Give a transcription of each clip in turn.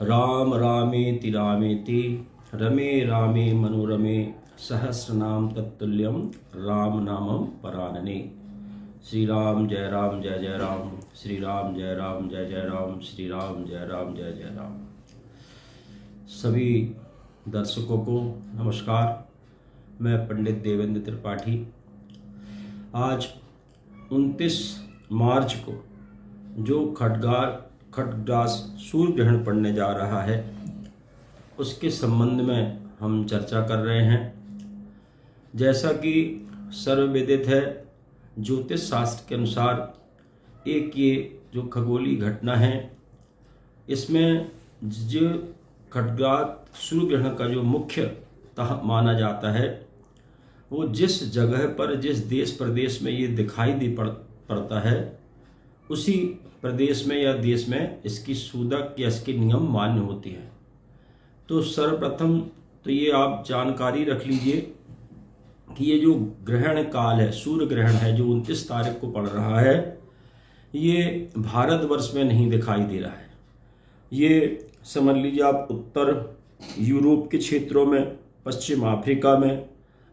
राम रामेति रामेति रमे रामे मनोरमे सहस्रनाम तत्तुल्यम राम नामम परानने। श्री राम जय राम जय जय राम, श्री राम जय राम जय जय राम, श्री राम जय राम जय जय राम। सभी दर्शकों को नमस्कार। मैं पंडित देवेंद्र त्रिपाठी। आज 29 मार्च को जो खड्गास सूर्य ग्रहण पड़ने जा रहा है उसके संबंध में हम चर्चा कर रहे हैं। जैसा कि सर्वविदित है, ज्योतिष शास्त्र के अनुसार एक ये जो खगोलीय घटना है, इसमें जो खड्गात सूर्य ग्रहण का जो मुख्यतः माना जाता है, वो जिस जगह पर जिस देश प्रदेश में ये दिखाई पड़ता है, उसी प्रदेश में या देश में इसकी सूदक या इसके नियम मान्य होती है। तो सर्वप्रथम तो ये आप जानकारी रख लीजिए कि ये जो ग्रहण काल है, सूर्य ग्रहण है जो 29 तारीख को पड़ रहा है, ये भारतवर्ष में नहीं दिखाई दे रहा है। ये समझ लीजिए आप उत्तर यूरोप के क्षेत्रों में, पश्चिम अफ्रीका में,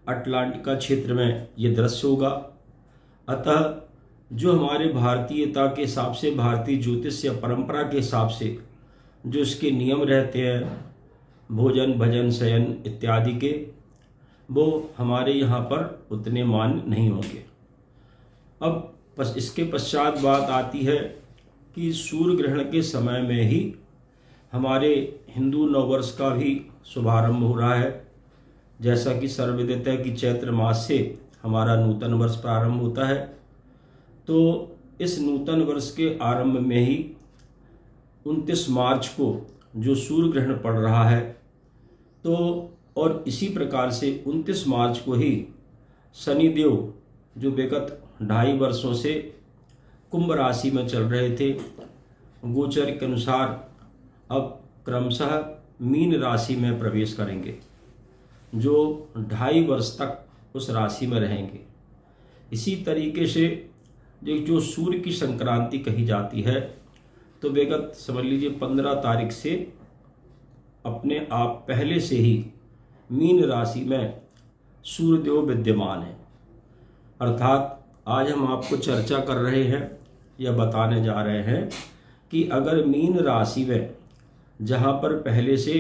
अटलांटिका क्षेत्र में ये दृश्य होगा। अतः जो हमारे भारतीयता के हिसाब से, भारतीय ज्योतिष या परंपरा के हिसाब से जो इसके नियम रहते हैं, भोजन भजन शयन इत्यादि के, वो हमारे यहाँ पर उतने मान्य नहीं होंगे। अब इसके पश्चात बात आती है कि सूर्य ग्रहण के समय में ही हमारे हिंदू नववर्ष का भी शुभारंभ हो रहा है। जैसा कि सर्वविदित है कि चैत्र मास से हमारा नूतन वर्ष प्रारंभ होता है। तो इस नूतन वर्ष के आरंभ में ही 29 मार्च को जो सूर्य ग्रहण पड़ रहा है, तो और इसी प्रकार से 29 मार्च को ही शनिदेव जो विगत 2.5 वर्षों से कुंभ राशि में चल रहे थे, गोचर के अनुसार अब क्रमशः मीन राशि में प्रवेश करेंगे, जो 2.5 वर्ष तक उस राशि में रहेंगे। इसी तरीके से जो सूर्य की संक्रांति कही जाती है, तो विगत समझ लीजिए 15 तारीख से अपने आप पहले से ही मीन राशि में सूर्यदेव विद्यमान है। अर्थात आज हम आपको चर्चा कर रहे हैं या बताने जा रहे हैं कि अगर मीन राशि में जहाँ पर पहले से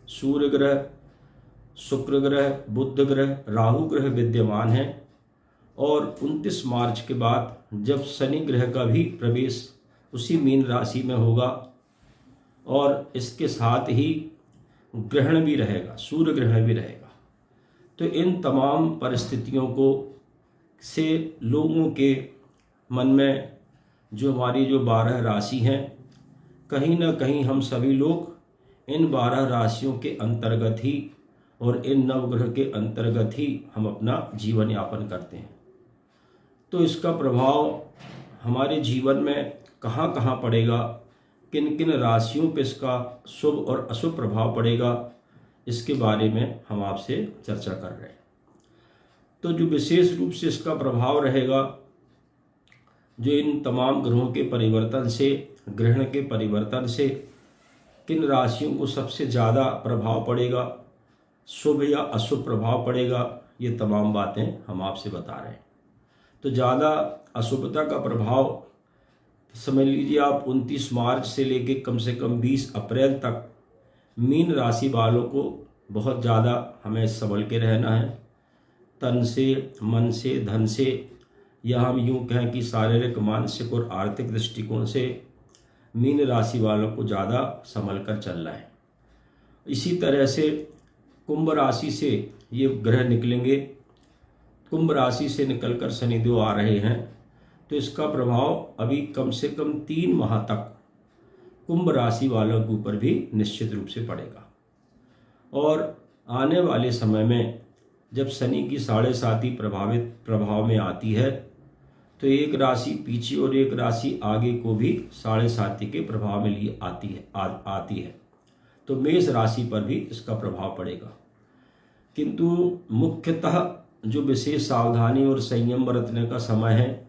सूर्य ग्रह, शुक्र ग्रह, बुध ग्रह, राहु ग्रह विद्यमान है, और 29 मार्च के बाद जब शनि ग्रह का भी प्रवेश उसी मीन राशि में होगा, और इसके साथ ही ग्रहण भी रहेगा, सूर्य ग्रहण भी रहेगा, तो इन तमाम परिस्थितियों को से लोगों के मन में जो हमारी जो 12 राशि हैं, कहीं ना कहीं हम सभी लोग इन 12 राशियों के अंतर्गत ही और इन नवग्रह के अंतर्गत ही हम अपना जीवन यापन करते हैं। तो इसका प्रभाव हमारे जीवन में कहाँ कहाँ पड़ेगा, किन किन राशियों पर इसका शुभ और अशुभ प्रभाव पड़ेगा, इसके बारे में हम आपसे चर्चा कर रहे हैं। तो जो विशेष रूप से इसका प्रभाव रहेगा, जो इन तमाम ग्रहों के परिवर्तन से, ग्रहण के परिवर्तन से किन राशियों को सबसे ज़्यादा प्रभाव पड़ेगा, शुभ या अशुभ प्रभाव पड़ेगा, ये तमाम बातें हम आपसे बता रहे हैं। तो ज़्यादा अशुभता का प्रभाव समझ लीजिए आप 29 मार्च से लेकर कम से कम 20 अप्रैल तक मीन राशि वालों को बहुत ज़्यादा हमें संभल के रहना है। तन से, मन से, धन से, या हम यूँ कहें कि शारीरिक, मानसिक और आर्थिक दृष्टिकोण से मीन राशि वालों को ज़्यादा संभल कर चलना है। इसी तरह से कुंभ राशि से ये ग्रह निकलेंगे, कुंभ राशि से निकलकर शनिदेव आ रहे हैं, तो इसका प्रभाव अभी कम से कम 3 माह तक कुंभ राशि वालों के ऊपर भी निश्चित रूप से पड़ेगा। और आने वाले समय में जब शनि की 7.5 प्रभाव में आती है, तो एक राशि पीछे और एक राशि आगे को भी 7.5 के प्रभाव में लिए आती है। तो मेष राशि पर भी इसका प्रभाव पड़ेगा। किंतु मुख्यतः जो विशेष सावधानी और संयम बरतने का समय है,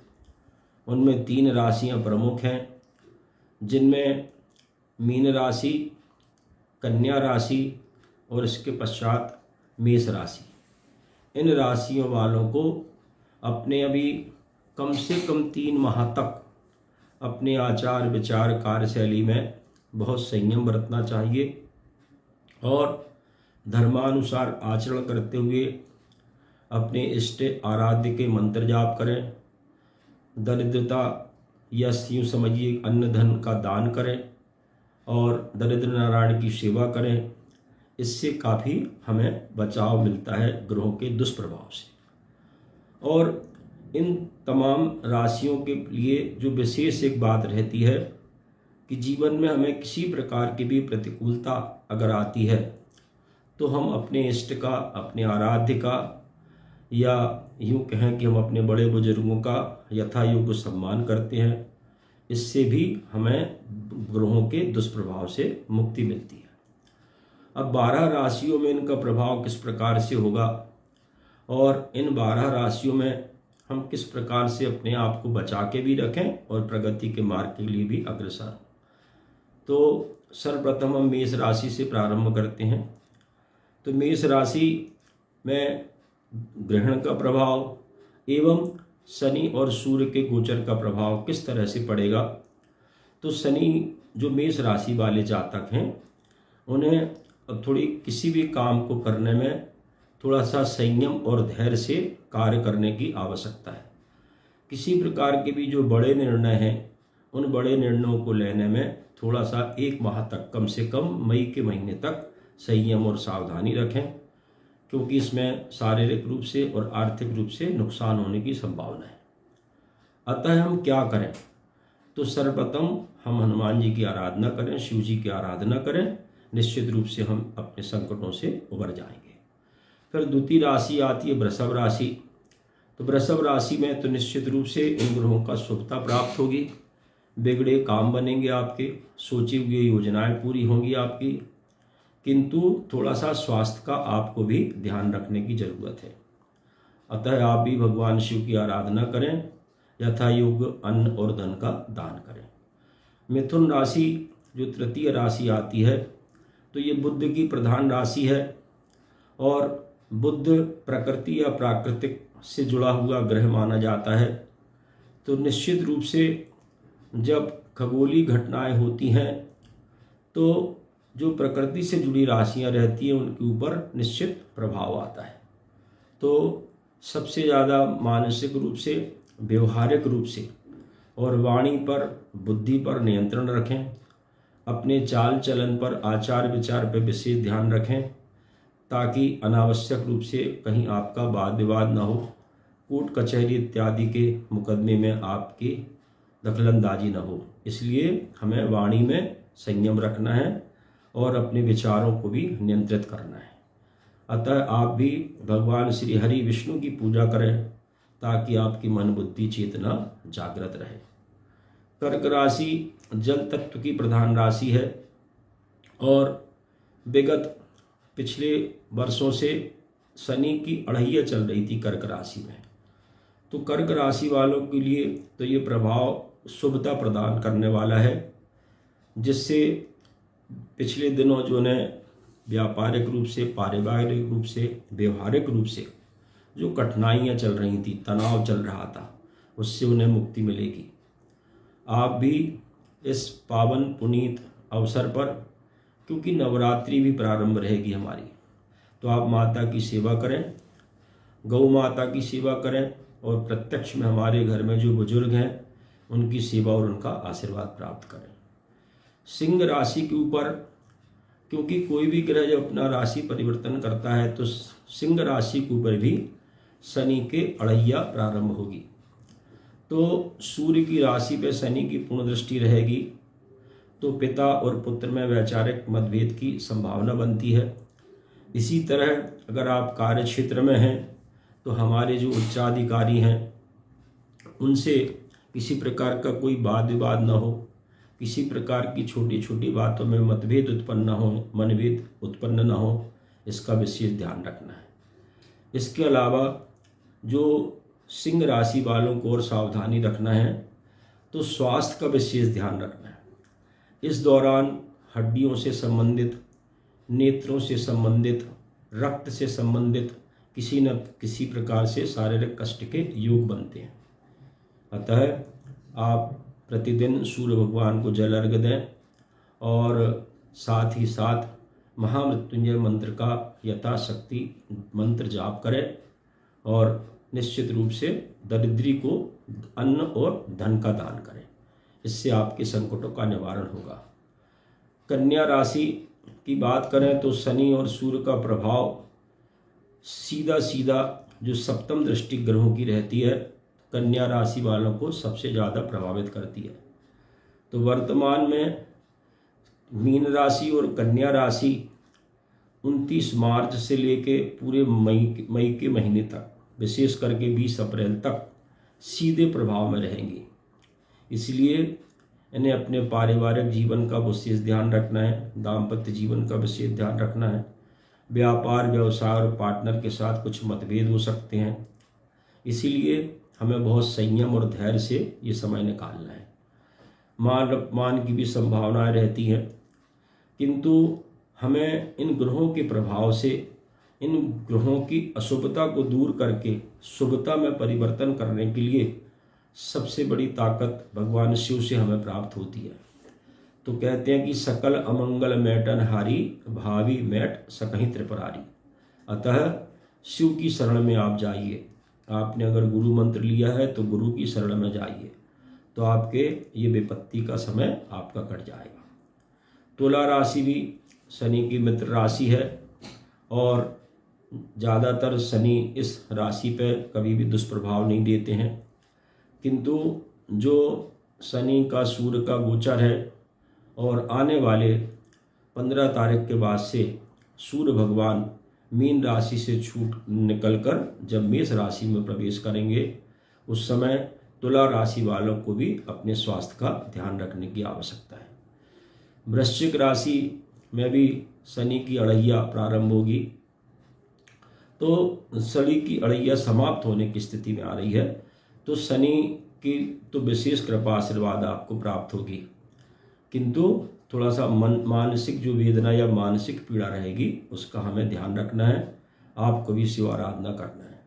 उनमें 3 राशियां प्रमुख हैं, जिनमें मीन राशि, कन्या राशि और इसके पश्चात मेष राशि। इन राशियों वालों को अपने अभी कम से कम 3 माह तक अपने आचार विचार कार्यशैली में बहुत संयम बरतना चाहिए और धर्मानुसार आचरण करते हुए अपने इष्ट आराध्य के मंत्र जाप करें। दरिद्रता या यूँ समझिए अन्न धन का दान करें और दरिद्र नारायण की सेवा करें। इससे काफ़ी हमें बचाव मिलता है ग्रहों के दुष्प्रभाव से। और इन तमाम राशियों के लिए जो विशेष एक बात रहती है कि जीवन में हमें किसी प्रकार की भी प्रतिकूलता अगर आती है तो हम अपने इष्ट का, अपने आराध्य का, या यूँ कहें कि हम अपने बड़े बुजुर्गों का यथा योग्य सम्मान करते हैं। इससे भी हमें ग्रहों के दुष्प्रभाव से मुक्ति मिलती है। अब 12 राशियों में इनका प्रभाव किस प्रकार से होगा और इन 12 राशियों में हम किस प्रकार से अपने आप को बचा के भी रखें और प्रगति के मार्ग के लिए भी अग्रसर हों। तो सर्वप्रथम हम मेष राशि से प्रारंभ करते हैं। तो मेष राशि में ग्रहण का प्रभाव एवं शनि और सूर्य के गोचर का प्रभाव किस तरह से पड़ेगा। तो शनि जो मेष राशि वाले जातक हैं उन्हें अब थोड़ी किसी भी काम को करने में थोड़ा सा संयम और धैर्य से कार्य करने की आवश्यकता है। किसी प्रकार के भी जो बड़े निर्णय हैं उन बड़े निर्णयों को लेने में थोड़ा सा 1 माह तक, कम से कम मई के महीने तक संयम और सावधानी रखें, क्योंकि इसमें शारीरिक रूप से और आर्थिक रूप से नुकसान होने की संभावना है। अतः हम क्या करें, तो सर्वप्रथम हम हनुमान जी की आराधना करें, शिव जी की आराधना करें। निश्चित रूप से हम अपने संकटों से उबर जाएंगे। फिर द्वितीय राशि आती है वृषभ राशि। तो वृषभ राशि में तो निश्चित रूप से इन ग्रहों का शुभता प्राप्त होगी, बिगड़े काम बनेंगे आपके, सोची हुई योजनाएं पूरी होंगी आपकी, किंतु थोड़ा सा स्वास्थ्य का आपको भी ध्यान रखने की जरूरत है। अतः आप भी भगवान शिव की आराधना करें, यथा योग्य अन्न और धन का दान करें। मिथुन राशि जो तृतीय राशि आती है तो ये बुध की प्रधान राशि है और बुध प्रकृति या प्राकृतिक से जुड़ा हुआ ग्रह माना जाता है। तो निश्चित रूप से जब खगोलीय घटनाएं होती हैं तो जो प्रकृति से जुड़ी राशियां रहती हैं उनके ऊपर निश्चित प्रभाव आता है। तो सबसे ज़्यादा मानसिक रूप से, व्यवहारिक रूप से और वाणी पर, बुद्धि पर नियंत्रण रखें। अपने चाल चलन पर, आचार विचार पर विशेष ध्यान रखें ताकि अनावश्यक रूप से कहीं आपका वाद विवाद न हो, कोर्ट कचहरी इत्यादि के मुकदमे में आपकी दखलंदाजी न हो। इसलिए हमें वाणी में संयम रखना है और अपने विचारों को भी नियंत्रित करना है। अतः आप भी भगवान श्री हरि विष्णु की पूजा करें ताकि आपकी मन बुद्धि चेतना जागृत रहे। कर्क राशि जल तत्व की प्रधान राशि है और विगत पिछले वर्षों से शनि की अढ़ैया चल रही थी कर्क राशि में। तो कर्क राशि वालों के लिए तो ये प्रभाव शुभता प्रदान करने वाला है, जिससे पिछले दिनों जो ने व्यापारिक रूप से, पारिवारिक रूप से, व्यवहारिक रूप से जो कठिनाइयाँ चल रही थी, तनाव चल रहा था, उससे उन्हें मुक्ति मिलेगी। आप भी इस पावन पुनीत अवसर पर, क्योंकि नवरात्रि भी प्रारंभ रहेगी हमारी, तो आप माता की सेवा करें, गौ माता की सेवा करें और प्रत्यक्ष में हमारे घर में जो बुजुर्ग हैं उनकी सेवा और उनका आशीर्वाद प्राप्त करें। सिंह राशि के ऊपर, क्योंकि कोई भी ग्रह जब अपना राशि परिवर्तन करता है तो सिंह राशि के ऊपर भी शनि के अढ़ैया प्रारंभ होगी। तो सूर्य की राशि पर शनि की पूर्ण दृष्टि रहेगी तो पिता और पुत्र में वैचारिक मतभेद की संभावना बनती है। इसी तरह अगर आप कार्य क्षेत्र में हैं तो हमारे जो उच्चाधिकारी हैं उनसे किसी प्रकार का कोई वाद विवाद न हो, किसी प्रकार की छोटी छोटी बातों में मतभेद उत्पन्न न हो, मनभेद उत्पन्न न हो, इसका विशेष ध्यान रखना है। इसके अलावा जो सिंह राशि वालों को और सावधानी रखना है तो स्वास्थ्य का विशेष ध्यान रखना है। इस दौरान हड्डियों से संबंधित नेत्रों से संबंधित, रक्त से संबंधित किसी न किसी प्रकार से शारीरिक कष्ट के योग बनते हैं। अतः आप प्रतिदिन सूर्य भगवान को जल अर्घ्य दें और साथ ही साथ महामृत्युंजय मंत्र का यथाशक्ति मंत्र जाप करें और निश्चित रूप से दरिद्री को अन्न और धन का दान करें। इससे आपके संकटों का निवारण होगा। कन्या राशि की बात करें तो शनि और सूर्य का प्रभाव सीधा सीधा जो सप्तम दृष्टि ग्रहों की रहती है, कन्या राशि वालों को सबसे ज़्यादा प्रभावित करती है। तो वर्तमान में मीन राशि और कन्या राशि 29 मार्च से लेके पूरे मई के महीने तक, विशेष करके 20 अप्रैल तक सीधे प्रभाव में रहेंगी। इसलिए इन्हें अपने पारिवारिक जीवन का विशेष ध्यान रखना है, दाम्पत्य जीवन का विशेष ध्यान रखना है। व्यापार, व्यवसाय और पार्टनर के साथ कुछ मतभेद हो सकते हैं, इसीलिए हमें बहुत संयम और धैर्य से ये समय निकालना है। मान अपमान की भी संभावनाएं रहती हैं, किंतु हमें इन ग्रहों के प्रभाव से, इन ग्रहों की अशुभता को दूर करके शुभता में परिवर्तन करने के लिए सबसे बड़ी ताकत भगवान शिव से हमें प्राप्त होती है। तो कहते हैं कि सकल अमंगल मैटन हारी, भावी मैट सकहीं त्रिपुरारी। अतः शिव की शरण में आप जाइए। आपने अगर गुरु मंत्र लिया है तो गुरु की शरण में जाइए, तो आपके ये विपत्ति का समय आपका कट जाएगा। तुला राशि भी शनि की मित्र राशि है और ज़्यादातर शनि इस राशि पर कभी भी दुष्प्रभाव नहीं देते हैं, किंतु जो शनि का सूर्य का गोचर है और आने वाले 15 तारीख के बाद से सूर्य भगवान मीन राशि से छूट निकलकर जब मेष राशि में प्रवेश करेंगे, उस समय तुला राशि वालों को भी अपने स्वास्थ्य का ध्यान रखने की आवश्यकता है। वृश्चिक राशि में भी शनि की अड़ैया प्रारंभ होगी, तो शनि की अड़ैया समाप्त होने की स्थिति में आ रही है। तो शनि की तो विशेष कृपा आशीर्वाद आपको प्राप्त होगी, किंतु थोड़ा सा मानसिक जो वेदना या मानसिक पीड़ा रहेगी उसका हमें ध्यान रखना है। आपको भी शिव आराधना करना है।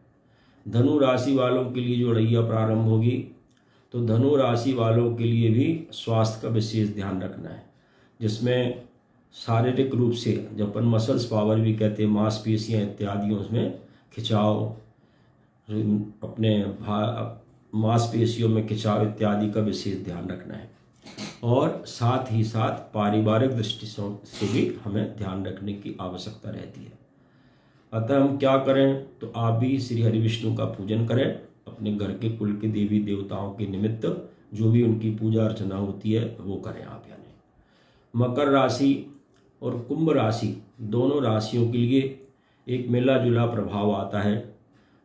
धनु राशि वालों के लिए जो अड़ैया प्रारंभ होगी, तो धनु राशि वालों के लिए भी स्वास्थ्य का विशेष ध्यान रखना है, जिसमें शारीरिक रूप से, जब अपन मसल्स पावर भी कहते हैं, मांसपेशियाँ इत्यादि, उसमें खिंचाव, अपने मांसपेशियों में खिंचाव इत्यादि का विशेष ध्यान रखना है। और साथ ही साथ पारिवारिक दृष्टि से भी हमें ध्यान रखने की आवश्यकता रहती है। अतः हम क्या करें, तो आप भी श्री हरि विष्णु का पूजन करें। अपने घर के कुल के देवी देवताओं के निमित्त जो भी उनकी पूजा अर्चना होती है वो करें आप। यानी मकर राशि और कुंभ राशि दोनों राशियों के लिए एक मिला जुला प्रभाव आता है।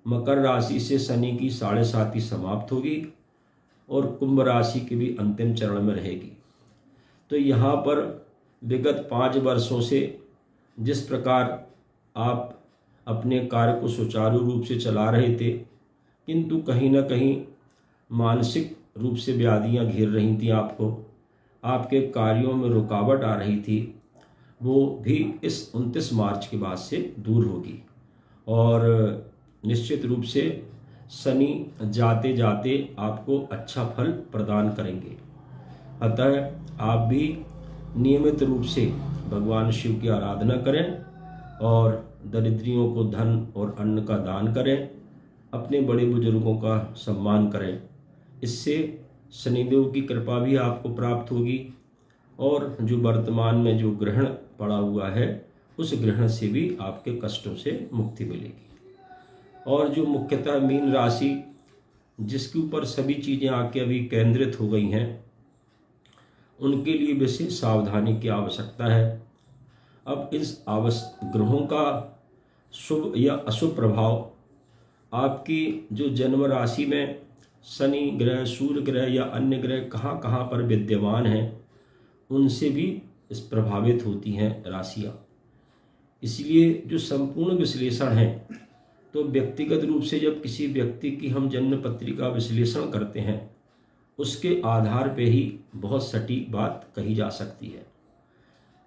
मकर राशि से शनि की 7.5 समाप्त होगी और कुंभ राशि की भी अंतिम चरण में रहेगी। तो यहाँ पर विगत 5 वर्षों से जिस प्रकार आप अपने कार्य को सुचारू रूप से चला रहे थे, किंतु कहीं ना कहीं मानसिक रूप से व्याधियाँ घेर रही थी आपको, आपके कार्यों में रुकावट आ रही थी, वो भी इस 29 मार्च के बाद से दूर होगी। और निश्चित रूप से शनि जाते जाते आपको अच्छा फल प्रदान करेंगे। अतः आप भी नियमित रूप से भगवान शिव की आराधना करें और दरिद्रियों को धन और अन्न का दान करें, अपने बड़े बुजुर्गों का सम्मान करें। इससे शनिदेव की कृपा भी आपको प्राप्त होगी और जो वर्तमान में जो ग्रहण पड़ा हुआ है उस ग्रहण से भी आपके कष्टों से मुक्ति मिलेगी। और जो मुख्यतः मीन राशि जिसके ऊपर सभी चीज़ें आके अभी केंद्रित हो गई हैं, उनके लिए विशेष सावधानी की आवश्यकता है। अब इस ग्रहों का शुभ या अशुभ प्रभाव आपकी जो जन्म राशि में शनि ग्रह, सूर्य ग्रह या अन्य ग्रह कहाँ कहाँ पर विद्यमान हैं, उनसे भी इस प्रभावित होती हैं राशियाँ। इसलिए जो संपूर्ण विश्लेषण है, तो व्यक्तिगत रूप से जब किसी व्यक्ति की हम जन्म पत्रिका विश्लेषण करते हैं, उसके आधार पे ही बहुत सटीक बात कही जा सकती है।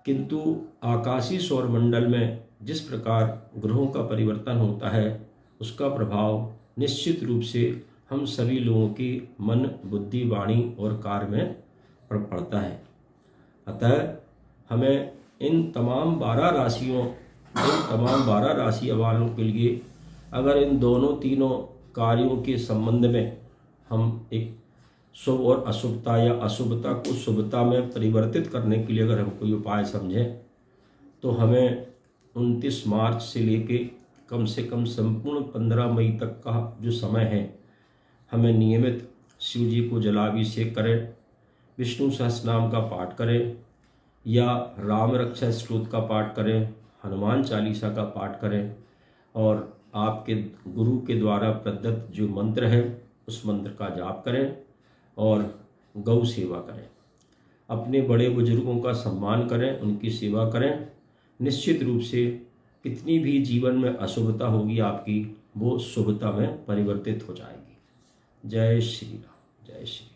किंतु आकाशीय सौरमंडल में जिस प्रकार ग्रहों का परिवर्तन होता है उसका प्रभाव निश्चित रूप से हम सभी लोगों की मन, बुद्धि, वाणी और कार्य में पड़ता है। अतः हमें इन तमाम 12 राशि वालों के लिए अगर इन दोनों तीनों कार्यों के संबंध में हम एक शुभ और अशुभता या अशुभता को शुभता में परिवर्तित करने के लिए अगर हम कोई उपाय समझें तो हमें 29 मार्च से लेके कम से कम संपूर्ण 15 मई तक का जो समय है हमें नियमित शिव जी को जलाभिषेक करें, विष्णु सहस्रनाम का पाठ करें या राम रक्षा स्तोत्र का पाठ करें, हनुमान चालीसा का पाठ करें और आपके गुरु के द्वारा प्रदत्त जो मंत्र है उस मंत्र का जाप करें और गौ सेवा करें। अपने बड़े बुजुर्गों का सम्मान करें, उनकी सेवा करें। निश्चित रूप से कितनी भी जीवन में अशुभता होगी आपकी वो शुभता में परिवर्तित हो जाएगी। जय श्री राम, जय श्री राम।